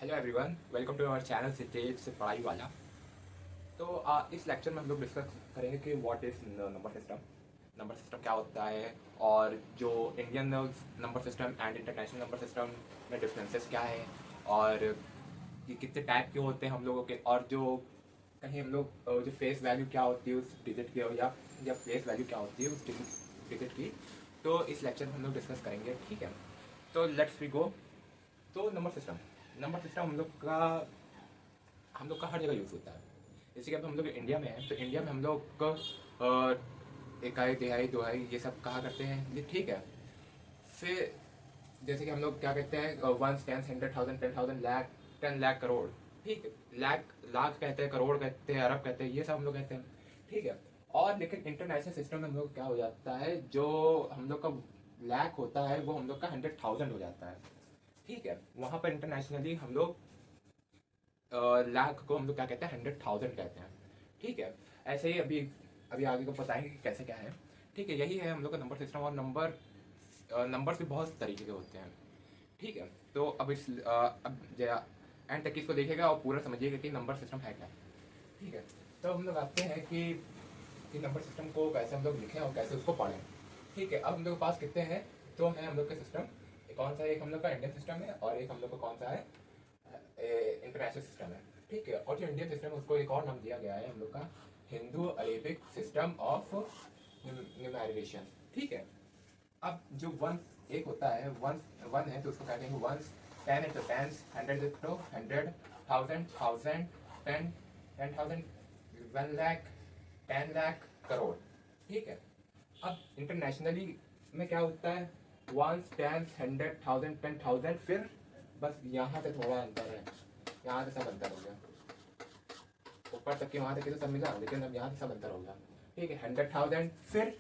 Hello everyone, welcome to our channel सिटेज से पढ़ाई वाला। तो इस लेक्चर में हम लोग डिस्कस करेंगे कि व्हाट इज नंबर सिस्टम क्या होता है, और जो Indian number system and international number system में डिफरेंसेस क्या है, और ये कितने टाइप के होते हैं हम लोगों के, और जो कहीं हम लोग जो फेस वैल्यू क्या होती है उस डिजिट की, या फेस वैल्यू क्या होती है उस डिजिट की। तो इस लेक्चर में हम लोग डिस्कस करेंगे, ठीक है। तो लेट्स वी गो। तो नंबर सिस्टम हम लोग का हर जगह यूज़ होता है। जैसे कि अब हम लोग इंडिया में हैं, तो इंडिया में हम लोग इकाई, तिहाई, दोहाई ये सब कहा करते हैं, ये ठीक है। फिर जैसे कि हम लोग क्या कहते हैं, वंस, टेंस, 100,000, 10,000, लाख, 10 लाख, करोड़, ठीक है। लाख लाख कहते हैं, करोड़ कहते हैं, अरब कहते हैं, ये सब हम लोग कहते हैं, ठीक है। और लेकिन इंटरनेशनल सिस्टम में हम लोग क्या हो जाता है, जो हम लोग का लाख होता है वो हम लोग का 100,000 हो जाता है, ठीक है। वहाँ पर इंटरनेशनली हम लोग लाख को हम लोग क्या कहते हैं, 100,000 कहते हैं, ठीक है। ऐसे ही अभी अभी आगे को बताएंगे कि कैसे क्या है, ठीक है। यही है हम लोग का नंबर सिस्टम। और नंबर्स भी बहुत तरीके के होते हैं, ठीक है। तो अब अब एंड तक इसको देखेगा और पूरा समझिएगा कि नंबर सिस्टम है क्या, ठीक है। तो हम लोग आते हैं कि नंबर सिस्टम को कैसे हम लोग लिखें और कैसे उसको पढ़ें, ठीक है। अब हम लोग के पास कितने हैं, तो है हम लोग का सिस्टम कौन सा है, एक हम लोग का इंडियन सिस्टम है और एक हम लोग का कौन सा है, इंटरनेशनल सिस्टम है, ठीक है। और जो इंडियन सिस्टम है उसको एक और नाम दिया गया है हम लोग का हिंदू अरेबिक सिस्टम ऑफ न्यूमेरिकेशन, ठीक है। अब जो वन एक होता है, वन है तो उसको क्या कहेंगे, वंस। 10 है तो टेंस, 100 है तो 100, 1000 1000, 10 10,000, 1 लाख, 10 लाख, करोड़, ठीक है। अब इंटरनेशनली में क्या होता है, वंस, टेंस, 100, 1000, 10,000, फिर बस यहाँ से थोड़ा अंतर है, यहाँ से सब अंतर हो गया, ऊपर तक के वहाँ तक के तो सब मिला, लेकिन अब यहाँ से सब अंतर हो गया, ठीक है। 100,000, फिर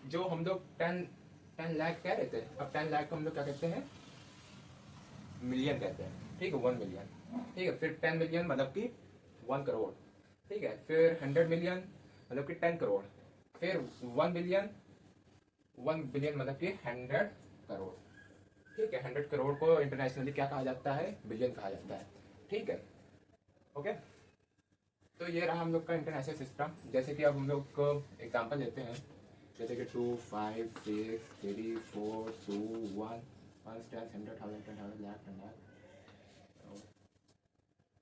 जो हम लोग 10 लाख कह रहे थे, अब 10 लाख को हम लोग क्या कहते हैं, मिलियन कहते हैं, ठीक है, 1 मिलियन, ठीक है। फिर 10 मिलियन मतलब कि 1 करोड़, ठीक है। फिर 100 मिलियन मतलब कि 10 करोड़, फिर 1 बिलियन, 1 बिलियन मतलब कि 100 करोड़, ठीक है। 100 करोड़ को इंटरनेशनली क्या कहा जाता है, बिलियन कहा जाता है, ठीक है, ओके। तो ये रहा हम लोग का इंटरनेशनल सिस्टम। जैसे कि अब हम लोग को एग्जांपल लेते हैं, जैसे कि 2, 5, 6, 3, 4, 2, 1, 1, 10, 100,000, 10,000, लाख, 10 लाख,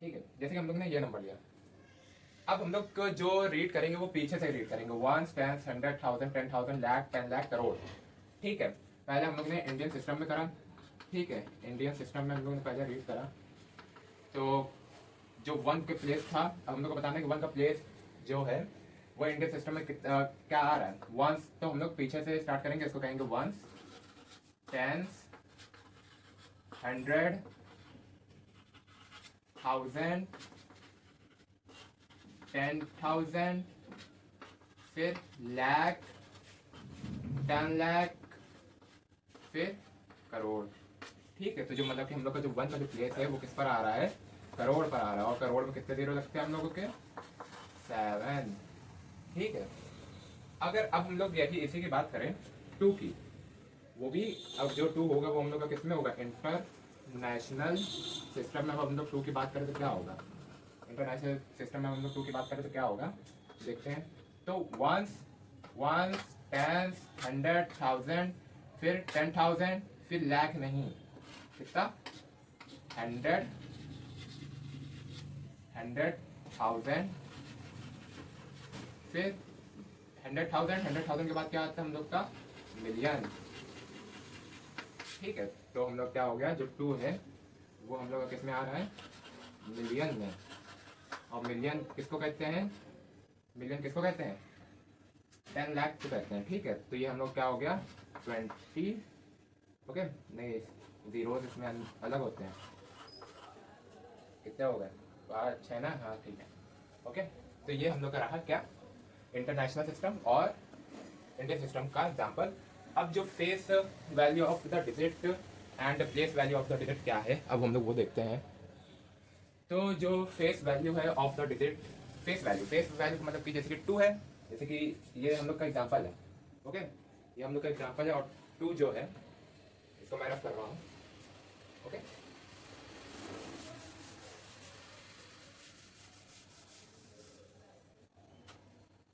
ठीक है। जैसे कि हम लोग ने ये नंबर लिया, अब हम लोग को जो रीड करेंगे वो पीछे से रीड करेंगे, 1, 10, 100,000, 10,000, लाख, 10 लाख, करोड़, ठीक है। पहले हम लोग ने इंडियन सिस्टम में करा, ठीक है। इंडियन सिस्टम में हम लोग ने पहले रीड करा, तो जो वन के प्लेस था, अब हम लोग को बताना है कि वन का प्लेस जो है वो इंडियन सिस्टम में क्या आ रहा है, वंस। तो हम लोग पीछे से स्टार्ट करेंगे, इसको कहेंगे वंस, टेंस, 100, 1000, 10,000, फिर लाख, 10 लाख, फिर करोड़, ठीक है। तो जो मतलब कि हम लोग का जो वन का जो प्लेस है वो किस पर आ रहा है, करोड़ पर आ रहा है। और करोड़ में कितने जीरो लगते हैं हम लोगों के, 7, ठीक है। अगर अब हम लोग यही इसी की बात करें 2 की, वो भी अब जो 2 होगा वो हम लोग का किस में होगा, इंटरनेशनल सिस्टम में। अब हम लोग 2 की बात करें तो क्या होगा, इंटरनेशनल सिस्टम में हम लोग 2 की बात करें तो क्या होगा, देखते हैं। तो वंस, वंस, टेंस, 100,000, फिर 10,000, फिर लाख नहीं, कितना, 100, 100,000, फिर 100,000 के बाद क्या आता है हम लोग का, मिलियन, ठीक है। तो हम लोग क्या हो गया, जो 2 है वो हम लोग का किस में आ रहा है, मिलियन में। और मिलियन किसको कहते हैं, मिलियन किसको कहते हैं, 10 लाख को कहते हैं, ठीक है। तो ये हम लोग क्या हो गया, 20, ओके। नहीं, जीरोस इसमें अलग होते हैं, कितने हो गए, 5, 6 ना, हाँ ठीक है, ओके। तो ये हम लोग का रहा क्या, इंटरनेशनल सिस्टम और इंडियन सिस्टम का एग्जांपल। अब जो face value of the digit and place value of the digit क्या है, अब हम लोग वो देखते हैं। तो जो फेस वैल्यू है of the digit, face value मतलब कि जैसे कि 2 है, जैसे कि ये हम लोग का एग्जांपल है, ओके। ये हम लोग का एग्जांपल है, और 2 जो है इसको मैं रफ कर रहा हूँ, ओके।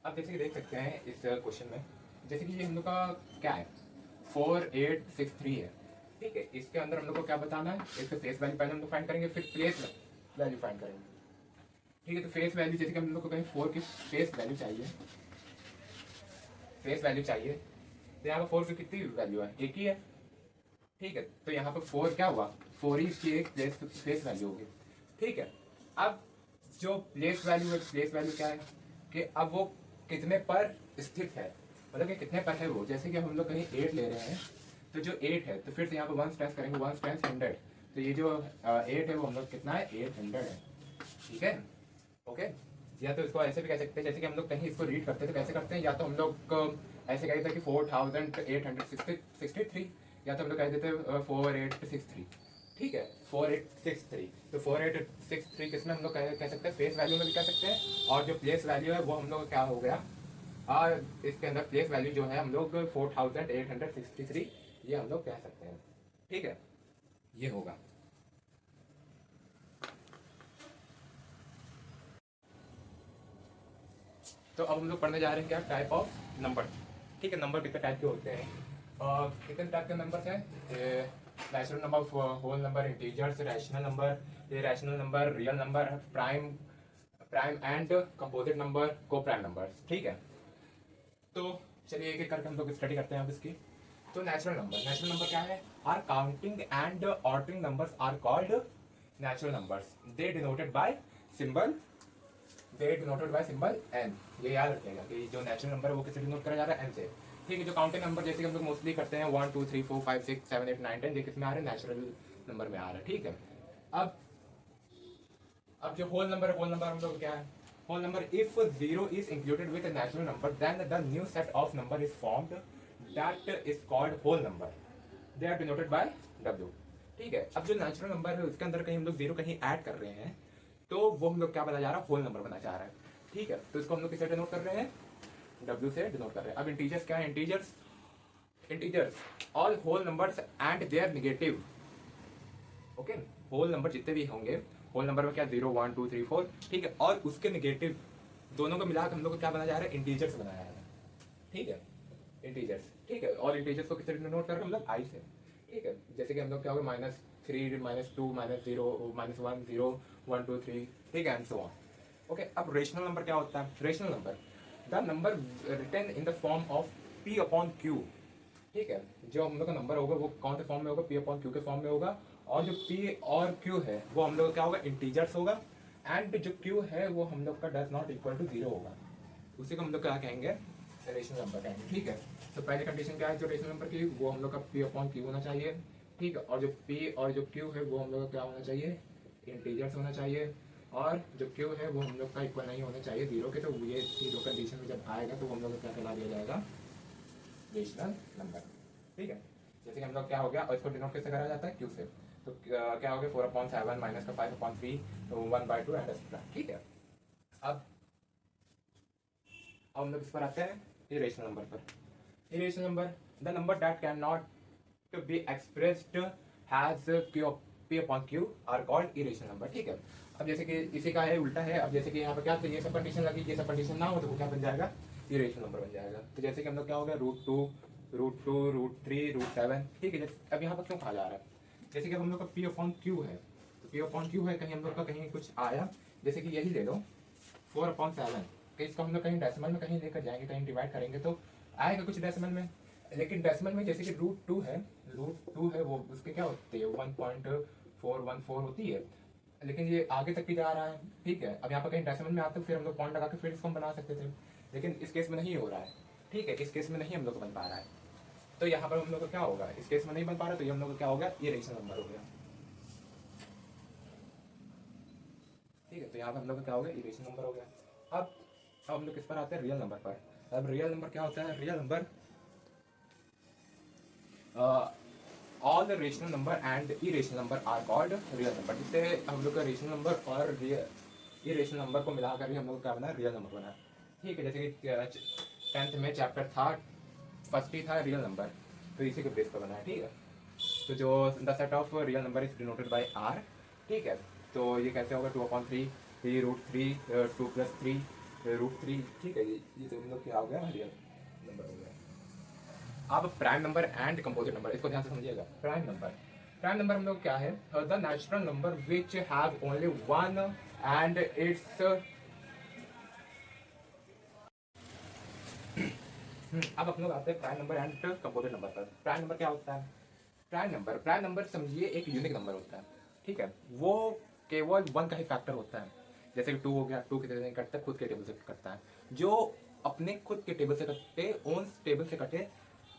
अब जैसे कि देख सकते हैं इस क्वेश्चन में, जैसे कि ये हम लोग का क्या है 4863 है, ठीक है। इसके अंदर हम लोग को क्या बताना है, इसका फेस वैल्यू पहले हम लोग फाइंड करेंगे, फिर प्लेस वैल्यू फाइंड करेंगे, ठीक है। तो फेस वैल्यू जैसे कि हम लोग को कहीं 4 की फेस वैल्यू चाहिए, फेस वैल्यू चाहिए, तो यहाँ पर 4 की कितनी वैल्यू है, एक ही है, ठीक है। तो यहाँ पर 4 क्या हुआ, 4 ही इसकी एक प्लेस फेस वैल्यू होगी, ठीक है। अब जो प्लेस वैल्यू है, प्लेस वैल्यू क्या है कि अब वो कितने पर स्थित है, मतलब कि कितने पर है वो। जैसे कि हम लोग कहीं 8 ले रहे हैं, तो जो 8 है तो फिर से यहाँ पर 1 टाइम्स करेंगे, 1 टाइम्स 100, तो ये जो 8 है वो हम लोग कितना है 800 है, ठीक है, ओके। या तो इसको ऐसे भी कह सकते हैं, जैसे कि हम लोग कहीं इसको रीड करते हैं तो कैसे करते हैं, या तो हम लोग ऐसे कहते हैं कि 4863, या तो हम लोग कह देते हैं 4863, ठीक है, 4863। तो 4863 किसमें हम लोग कह सकते हैं, फेस वैल्यू में भी कह सकते हैं, और जो प्लेस वैल्यू है वो हम लोग क्या हो गया, इसके अंदर प्लेस वैल्यू जो है हम लोग 4863 ये हम लोग कह सकते हैं, ठीक है, ये होगा। तो अब हम लोग पढ़ने जा रहे हैं क्या, टाइप ऑफ नंबर, ठीक है। नंबर कितने टाइप के होते हैं, कितने टाइप के नंबर हैं, natural number, whole number, integers, rational number, ये rational number, real number, prime prime and composite number, coprime number, ठीक है। तो चलिए एक एक करके हम लोग स्टडी करते हैं अब इसकी। तो नेचुरल नंबर क्या है, are counting and ordering numbers are called natural numbers, they denoted by symbol, they denoted by symbol N. ये याद रखिएगा कि जो नेचुरल नंबर है वो किससे डिनोट करा जा रहा है, एन से, ठीक है। जो काउंटिंग नंबर जैसे कि हम लोग मोस्टली करते हैं 1 2 3 4 5 6 7 8 9 10, ये किस में आ रहे हैं, नेचुरल नंबर में आ रहा है, ठीक है। अब अब जो होल नंबर है, होल नंबर हम लोग क्या है, whole number, if zero is included with a natural number then the new set of number is formed that is called whole number, they are denoted by w, ठीक है। अब जो natural number है उसके अंदर कहीं हम लोग जीरो कहीं ऐड कर रहे हैं, तो वो हम लोग क्या बना जा रहा है, होल नंबर बना जा रहा है, ठीक है। तो इसको हम लोग किससे डिनोट कर रहे हैं, w से डिनोट कर रहे हैं। अब इंटीजर्स क्या है, integers all whole numbers and their negative, okay. Whole number जितने भी होंगे, होल नंबर में क्या 0 1 2 3 4, ठीक है, और उसके नेगेटिव दोनों को मिलाकर हम लोग को क्या बनाया जा रहा है, इंटीजर्स बनाया जा रहा है, ठीक है, इंटीजर्स, ठीक है। और इंटीजर्स को किससे डिनोट कर रहे हैं हम लोग, आई से, ठीक है। जैसे कि हम लोग क्या होगा -3 -2 -0 -1 0 1 2 3, ठीक है, एंड सो ऑन, ओके। अब रेशनल नंबर क्या होता है, rational number the number written in the form of p upon q, ठीक है। जो हम लोग का नंबर होगा वो कौन से फॉर्म में होगा, p अपॉन q के फॉर्म में होगा, और जो p और q है वो हम लोग का क्या होगा, इंटीजर्स होगा, एंड जो q है वो हम लोग का डज नॉट इक्वल टू 0 होगा, उसी को हम लोग क्या कहेंगे, रेशनल नंबर कहेंगे, ठीक है। तो पहली कंडीशन क्या है जो रेशनल नंबर की, वो हम लोग का p अपॉन q होना चाहिए, ठीक है, और जो p और जो q है वो हम लोग का क्या होना चाहिए, इंटीजर्स होना चाहिए, और जो q है वो हम लोग का इक्वल नहीं होना चाहिए 0 के। तो ये दो कंडीशन में जब आएगा तो वो हम लोग का क्या कहला दिया जाएगा, रेशनल नंबर, ठीक है। जैसे कि हम लोग क्या हो गया, और इसको डिनोट कैसे करा जाता है, क्यू से, तो क्या हो गया 4/7 माइनस का 5/3 तो 1/2 एंड एक्सेट्रा, ठीक है। अब हम लोग इस पर आते हैं इरेशनल नंबर पर। Irrational number the number that can not to be expressed as p upon q are called irrational number, ठीक है। अब जैसे कि इसी का है उल्टा है, अब जैसे कि यहाँ पर क्या, तो ये सब कंडीशन लगी, ये सब कंडीशन ना हो तो वो क्या बन जाएगा, इरेशनल नंबर बन जाएगा। तो जैसे कि हम लोग क्या हो गया √2 √3 √7, ठीक है। जैसे अब यहाँ पर क्यों कहा जा रहा है, जैसे कि हम लोग का p अपॉन q है, तो p अपॉन q है, कहीं हम लोग का कहीं कुछ आया, जैसे कि यही ले लो 4/7, कि इसको हम लोग कहीं डेसिमल में कहीं लेकर जाएंगे, कहीं डिवाइड करेंगे तो आएगा कुछ डेसिमल में, लेकिन डेसिमल में जैसे कि √2 है वो उसके क्या होती है 1.414 होती है, लेकिन ये आगे तक भी जा रहा है, ठीक है। अब यहाँ पर कहीं डेसिमल में आते फिर हम लोग पॉइंट लगा के फिर इसको हम बना सकते थे, लेकिन इस केस में नहीं हो रहा है, ठीक है, इस केस में नहीं हम लोग को बन पा रहा है। तो यहाँ पर हम लोग को क्या होगा, इस केस में नहीं बन पा रहा, तो ये हम लोग को क्या हो गया, ये रेशनल नंबर हो गया, ठीक है। तो यहाँ पर हम लोग का क्या हो गया, इरेशनल नंबर हो गया। अब हम लोग किस पर आते हैं, रियल नंबर पर। अब रियल नंबर क्या होता है, real number all the rational number and irrational number are called real number. जिससे हम लोग का रेशनल नंबर और इरेशनल नंबर को मिलाकर ही हम लोग क्या बना, रियल नंबर बना, ठीक है। जैसे कि 10th में चैप्टर था, फर्स्ट ही था रियल नंबर, तो इसी के बेस पर बना है, ठीक है। तो जो the set of real number is denoted by R, ठीक है। तो ये कैसे होगा 2/3 3√3 2 + 3, √3, ठीक है। ये तो हम लोग क्या हो गया, रियल नंबर हो गया। अब prime number and composite number, इसको ध्यान से समझिएगा। प्राइम नंबर हम लोग क्या है, the natural number which have only one and it's अब अपन लोग आते हैं prime number and composite number पर। प्राइम नंबर क्या होता है? प्राइम नंबर समझिए एक यूनिक नंबर होता है, ठीक है। वो केवल वन का ही फैक्टर होता है। जैसे कि 2 हो गया, 2 कितने से कटता है, खुद के टेबल से कटता है। जो अपने खुद के टेबल से कटे, ओन टेबल से कटे,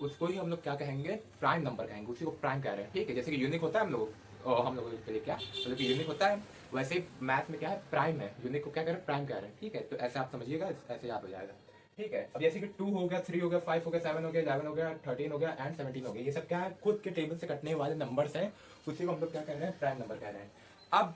उसको ही हम लोग क्या कहेंगे, प्राइम नंबर कहेंगे, उसी को प्राइम कह रहे हैं, ठीक है। जैसे कि यूनिक होता है हम लोगों के लिए क्या मतलब कि यूनिक होता है, वैसे मैथ में क्या है, प्राइम है। यूनिक को क्या कह रहे हैं, प्राइम कह रहे हैं, ठीक है। तो ऐसे आप समझिएगा, ऐसे याद हो जाएगा, ठीक है। अब जैसे कि 2 हो गया, 3 हो गया, 5 हो गया, 7 हो गया, 11 हो गया, 13 हो गया एंड 17 हो गया, ये सब क्या है, खुद के टेबल से कटने वाले नंबर्स हैं, उसी को हम लोग क्या कह रहे हैं, प्राइम नंबर कह रहे हैं। अब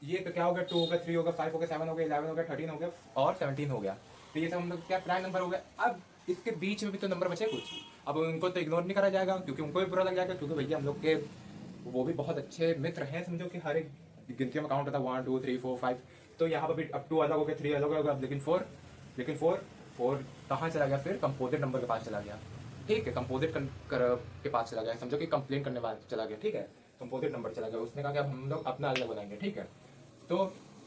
ये तो क्या हो गया, 2 हो गया, 3 हो गया, 5 हो गया, 7 हो गया, 11 हो गया, 13 हो गया और 17 हो गया। तो ये सब हम लोग क्या प्राइम नंबर हो गया। अब इसके बीच में भी तो नंबर बचे कुछ, अब उनको तो इग्नोर नहीं करा जाएगा, क्योंकि उनको भी बुरा लग जाएगा, क्योंकि भैया हम लोग के वो भी बहुत अच्छे मित्र हैं, समझो कि हर एक गिनतियों में काउंट होता है 1 2 3 4 5। तो यहाँ पर भी अब 2 अलग हो गया, 3 अलग हो गया, लेकिन 4 कहाँ चला गया, फिर कंपोजिट नंबर के पास चला गया, ठीक है। कंपोजिट के पास चला गया, समझो कि कंप्लेन करने वाला चला गया, ठीक है। कंपोजिट नंबर चला गया, उसने कहा कि अब हम लोग अपना अलग बनाएंगे, ठीक है। तो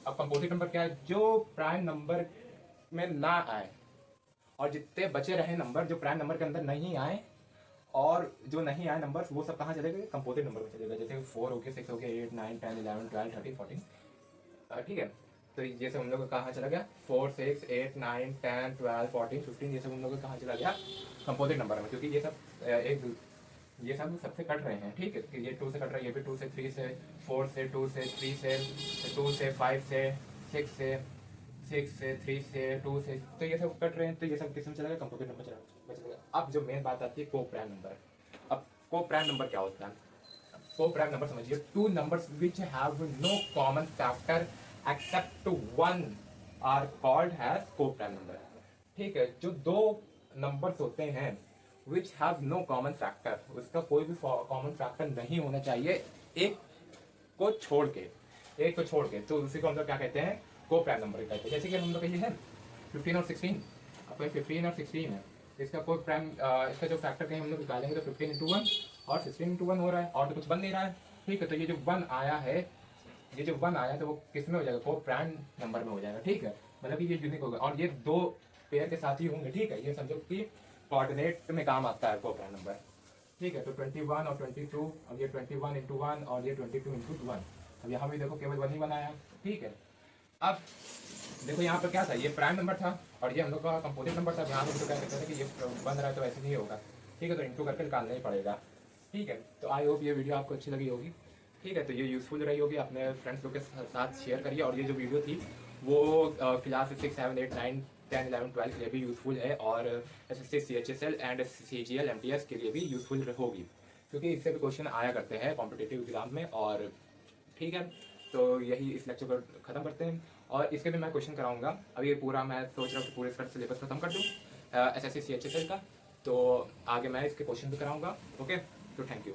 अब कंपोजिट नंबर क्या है, जो प्राइम नंबर में ना आए और जितने बचे रहे नंबर जो प्राइम नंबर के अंदर नहीं आए, और जो नहीं आए नंबर वो सब कहाँ चले गए, कंपोजिट नंबर में चले गए। जैसे 4 हो गया, 6 हो गया, 8 9 10 11 12 13 14, ठीक है। तो ये सब हम लोग का कहाँ चला गया, 4 6 8 9 10 12 14 15, ये सब हम लोग का कहाँ चला गया, कंपोजिट नंबर में। क्योंकि ये सब ये सब सबसे कट रहे हैं, ठीक है। ये 2 से कट रहा है, ये भी 2 से, 3 से, 4 से, 2 से, 3 से, 2 से, 5 से, 6 से, 6 से, 3 से, 2 से, तो ये सब कट रहे हैं। तो ये सब किसमें चला गया, कंपोजिट नंबर चला। अब जो मेन बात आती है को प्राइम नंबर। अब को प्राइम नंबर क्या होता है, को प्राइम नंबर समझिए, 2 numbers which have no common factor except 1 are called as coprime number, ठीक है। जो 2 नंबर्स होते हैं which have no common factor, उसका कोई भी कॉमन फैक्टर नहीं होना चाहिए एक को छोड़ के, तो उसी को हम लोग क्या कहते हैं, को प्राइम नंबर कहते हैं। जैसे कि हम लोग ये है 15 और 16, अब 15 और 16 है, इसका कोई प्राइम इसका जो फैक्टर कहीं हम लोग निकालेंगे तो 15 इंटू 1 और 16 इंटू 1 हो रहा है, और तो कुछ बन नहीं रहा है, ठीक है। तो ये जो 1 आया है, ये जो 1 आया तो वो किस में हो जाएगा, को प्राइम नंबर में हो जाएगा, ठीक है। मतलब कि ये यूनिक होगा, और ये 2 पेयर के साथ ही होंगे, ठीक है। ये समझो कि कोऑर्डिनेट में काम आता है को प्राइम नंबर, ठीक है। तो 21 और 22, अब ये 21 इंटू 1 और ये 22 इंटू 1, अब यहाँ भी देखो केवल 1 ही बनाया, ठीक है। अब देखो यहाँ पर क्या था, ये प्राइम नंबर था और ये हम लोग का कंपोजिट नंबर था। यहाँ पर क्या कहते हैं कि ये बन रहा है तो ऐसे नहीं होगा, ठीक है। तो इंटू करके निकालना ही पड़ेगा, ठीक है। तो आई होप ये वीडियो आपको अच्छी लगी होगी, ठीक है। तो ये यूज़फुल रही होगी, अपने फ्रेंड्स लोग के साथ शेयर करिए। और ये जो वीडियो थी वो क्लास 6 7 8 9 10 11 12 के लिए भी यूज़फुल है, और SSC CHSL and CGL MTS के लिए भी यूज़फुल होगी, क्योंकि इससे भी क्वेश्चन आया करते हैं कॉम्पिटिटिव एग्जाम में, और ठीक है। तो यही इस लेक्चर को ख़त्म करते हैं, और इसके भी मैं क्वेश्चन कराऊंगा। अभी ये पूरा मैं सोच रहा हूँ कि पूरे इसका सिलेबस खत्म कर दूँ SSC CHSL का, तो आगे मैं इसके क्वेश्चन भी कराऊंगा, ओके। तो थैंक यू।